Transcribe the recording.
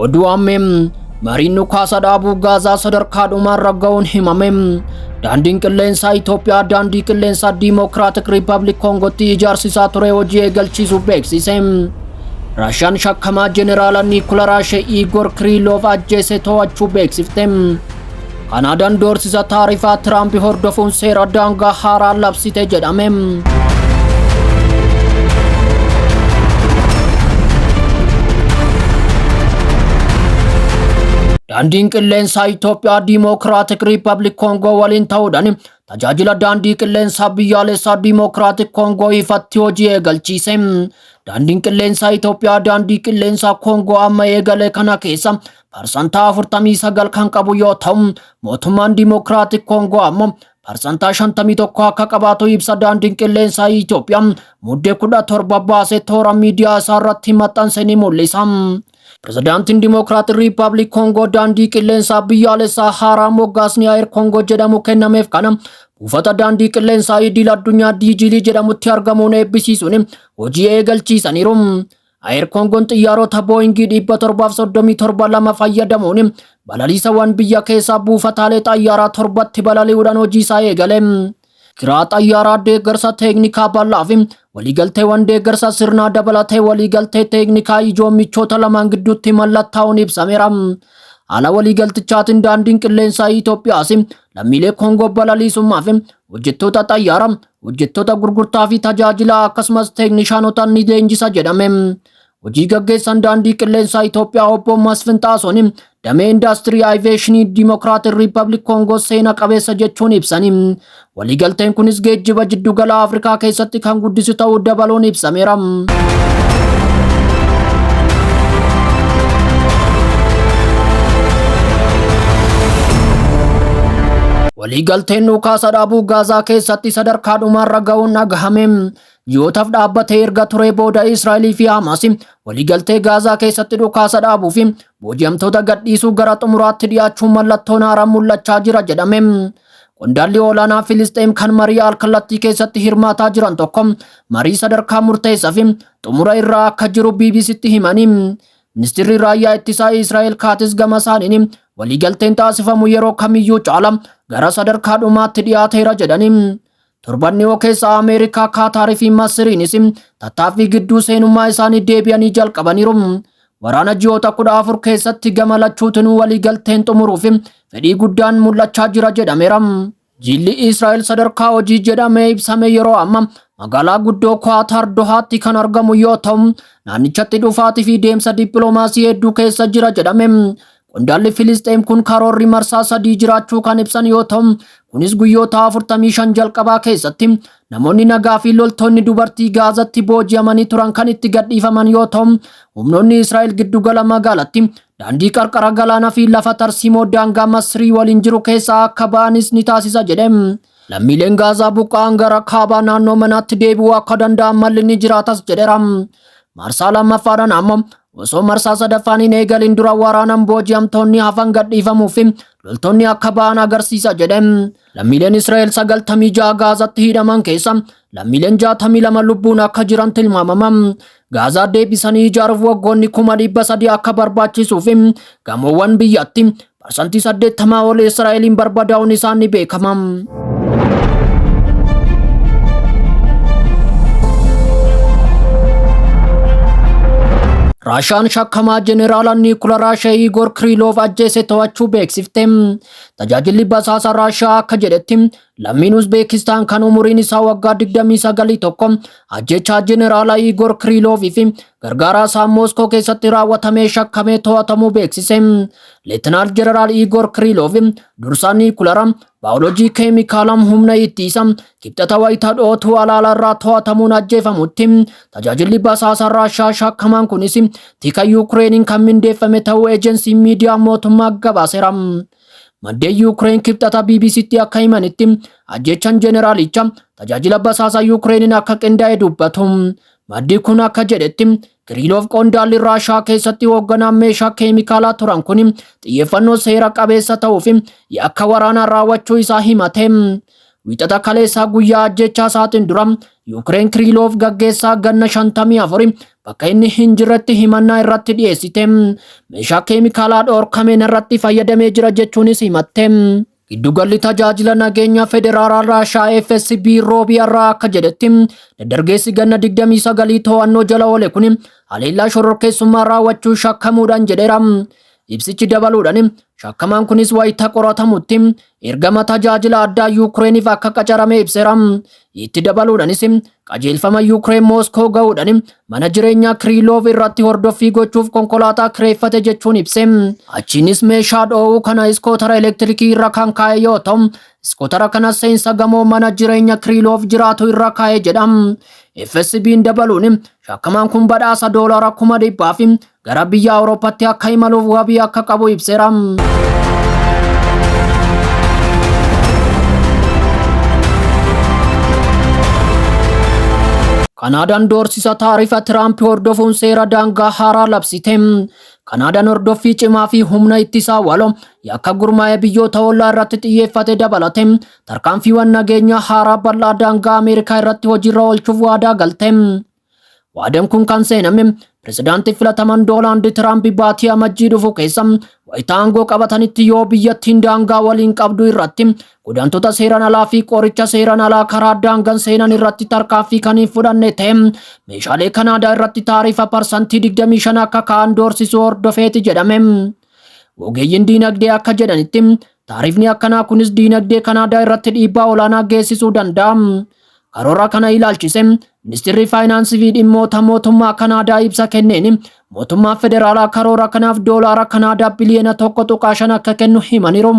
Odu'aamem mariin dhukaasa dhaabuu Gaazaa sadarkaadhumaan ragga'uun himamem. Daandiin qilleensaa Itoophiyaa daandii qilleensaa Dimokiraatik Riippaabilik Koongootti ijaarsisaa ture hojii eegalchiisuuf beeksise. Raashiyaan shakkamaa Jeneraala Niikolaaraashee Igoor Kiriiloof ajjeese to'achuu beeksifte. Kanaadaan doorsisa taarifaa Tiraamp hordofuun seera daangaa haaraa labsite jedhame. Daandiin qilleensaa Itoophiyaa Dimokiraatik Riippaabilik Koongoo waliin ta'uudhaan tajaajila daandii qilleensaa biyyaalessaa Dimokiraatik Koongoo ifatti hojii eegalchiise. Daandiin qilleensaa Itoophiyaa daandii qilleensaa Koongoo amma eegale kana keessa parsantaa 49 kan qabu yoo ta'u, mootummaan Dimokiraatik Koongoo ammoo parsantaa 51 akka qabaatu ibsa. Daandiin qilleensaa Itoophiyaa muddee 17 baasee toora miidiyaa isaa irratti maxxanse ni mul'isa. Pirezidaantiin Dimokiraatik Riippaabilik Koongoo daandii qilleensaa biyyaalessaa haaraa moggaasni Ayer Koongoo jedhamu kennameef kana buufata daandii qilleensaa idil addunyaa DGL jedhamutti argamuun eebbisiisuun hojii eegalchiisaniiru. Ayer Koongoon xiyyaarota Booyingii 737 fayyadamuun balaliisawwan biyya keessaa buufataalee xayyaaraa 7tti balali'uudhaan hojii isaa eegale. Kiraa xayyaaraa deeggarsa teeknikaa bal'aa fi waliigalteewwan deeggarsa sirnaa dabalatee waliigaltee teeknikaa ijoo michoota lamaan gidduutti mallattaa'uun ibsameera. Haala waliigaltichaatiin daandiin qilleensaa Itoophiyaas lammiilee Koongoo balaliisummaa fi hojjettoota xayyaaraa, hojjettoota gurgurtaa fi tajaajilaa akkasumas teeknishaanota ni leenjisa jedhame. Hojii gaggeessan daandii qilleensaa Itoophiyaa obbo Masfin Xaasoon damee indaastirii aaviyeeshinii Dimokiraatik Riippaabilik Koongoo seena qabeessa jechuun ibsani. Waliigalteen kunis geejjiba jiddugala Afrikaa keessatti kan guddisu ta'uu dabaluun ibsameera. Waliigalteen dhukaasa dhaabuu Gaazaa keessatti sadarkaadhumaan ragga'uun dhagahame. Yootaaf dhaabbatee erga ture booda Israa'elii fi Hamaas waliigaltee Gaazaa keessatti dhukaasa dhaabuu fi booji'amtoota gadhiisuu gara xumuraatti dhiyaachuun mallattoon haaraan mul'achaa jira jedhame. Qondaalli olaanaa Filisxeem kan marii alkallattii keessatti hirmaataa jiran tokko marii sadarkaa murteessaa fi xumura irraa akka jiru BBC'tti himani. Ministeerri raayyaa ittisaa Israa'el Kaatis gama isaaniin waliigalteen taasifamu yeroo kamiyyuu caala gara sadarkaa dhumaatti dhiyaateera jedhani. Torbanni keessa Ameerikaa, Kaataarii fi Masiriinis tattaaffii gidduu seenummaa isaanii deebi'anii jalqabaniiru. Waraana ji'oota 14 keessatti gama lachuutiin waliigalteen xumuruuf fedhii guddaan mul'achaa jira jedhameera. Jilli Israa'el sadarkaa hojii jedhamee ibsame yeroo amma magaalaa guddoo Qaataar Dohaatti kan argamu yoo ta'u, naannichatti dhufaatii fi deemsa dippiloomaasii hedduu keessa jira jedhame. Qondaalli Filisxeem kun karoorri marsaa 3 jiraachuu kan ibsan yoo ta'u, kunis guyyoota 45 jalqabaa keessatti namoonni nagaa fi loltoonni dubartii Gaazatti booji'amanii turan kan itti gadhiifaman yoo ta'u, humnoonni Israa'el giddugala magaalatti daandii qarqara galaanaa fi lafa tarsiimoo daangaa Masrii waliin jiru keessaa akka ba'anis ni taasisa jedhe. Lammiileen Gaazaa buqqa'an gara kaabaa naannoo manaatti deebi'uu akka danda'an malli ni jiraatas jedheera. Marsaa lammaffaadhaan ammoo osoo marsaa sadaffaan hin eegalin dura waraanaan booji'amtoonni hafan gadhiifamuu fi loltoonni akka ba'an agarsiisa jedhe. Lammiileen Israa'el 96 Gaazatti hidhaman keessa lammiileen 62 lubbuun akka jiran tilmaamama. Gaazaa deebisanii ijaaruuf waggoonni 300 akka barbaachisuu fi gamoowwan biyyatti parsantii 80 ol Israa'eliin barbadaa'uun isaan ni beekama. Raashiyaan shakkamaa Jeneraala Niikolaaraashee Igoor Kiriiloof ajjeese to'achuu beeksifte. Tajaajilli basaasa Raashiyaa akka jedhetti lammiin Uzbeekistaan kan umuriin isaa waggaa 29 tokko ajjechaa Jeneraala Igoor Kiriiloof fi gargaaraa isaa Mooskoo keessatti raawwatamee shakkamee to'atamuu beeksise. Leetinaal Jeneraal Igoor Kiriiloof dursaa Niikolaara baayoloojii keemikaalaa humna ittisa kibxata wayitaa dhootuu alaala irraa to'atamuun ajjeefamutti. Tajaajilli basaasa Raashiyaa shakkamaan kunis tika Yukireeniin kan mindeeffame ta'uu eejensii miidiyaa mootummaa gabaaseera. Maddeen Yuukireen kibxata BBC'tti akka himanitti ajjechaan jeneraalicha tajaajila basaasa Yukireeniin akka qindaa'e dubbatu. Maddi kun akka jedhetti Kiriiloof qondaalli Raashiyaa keessatti hoogganaan meeshaa keemikaalaa turan kun xiyyeeffannoo seera qabeessa ta'uu fi yakka waraanaa raawwachuu isaa himate. wixata kaleessaa guyyaa ajjechaa isaatiin dura Ukraine Kirillov gaggeessaa ganna 54 bakka inni hin jirretti himannaa irratti dhiyeessite meeshaa keemikaalaa dhoorkameen irratti fayyadamee jira jechuunis himatte. Giddugalli tajaajila nageenya federaalaa Raashaa FSB Roobiyaarraa akka jedhetti dargaggeessi ganna 29 to'annoo jala oole kun haleellaa shororkeessummaa raawwachuu shakkamuudhaan jedheera. Ibsichi dabaluudhaan shakkamaan kunis wayita qoratamutti ergama tajaajila addaa Yukireeniif akka qacarame ibseera. Itti dabaluudhaanis qajeelfama Yukireen Mooskoo ga'uudhaan mana jireenyaa Kirillov irratti hordoffii gochuuf konkolaataa kireeffate jechuun ibse. Achiinis meeshaa dhoowwuu kana iskootara elektirikii irra kan kaa'e yoo ta'u, iskootara kanas seensa gamoo mana jireenya Kirillov jiraatu irra kaa'e jedha. FSB'n dabaluun shakkamaan kun badhaasa $100,000 fi gara biyya Awurooppaatti akka imaluuf wabii akka qabu ibseera. Kanaadaan doorsisa taarifa Tiraamp hordofuun seera daangaa haaraa labsite. Kanaadaan hordoffii cimaa fi humna ittisaa waloo yakka gurmaa'ee biyyoota ollaa irratti xiyyeeffate dabalate tarkaanfiiwwan nageenya haaraa bal'aa daangaa Ameerikaa irratti hojiirra oolchuuf waadaa galte. Waadaan kun kan seename pirezidaantii filataman Doonaald Tiraamp baatii amajjii dhufu keessa wayita aangoo qabatanitti yoo biyyattiin daangaa waliin qabdu irratti godaantota seeran alaa fi qoricha seeran alaa karaa daangaan seenan irratti tarkaanfii kan hin fudhanne ta'e meeshaalee Kanaadaa irratti taarifa parsantii 25 akka ka'an doorsisuu hordofeeti jedhame. Ogeeyyiin diinagdee akka jedhanitti taarifni akkanaa kunis diinagdee Kanaadaa irratti dhiibbaa olaanaa geessisuu danda'a. Karoora kana ilaalchise Ministeerri Faayinaansii fi dhimmoota mootummaa Kanaadaa ibsa kenneen mootummaa federaalaa karoora kanaaf $1 Kanaadaa biliyoona 1.5 akka kennu himaniiru.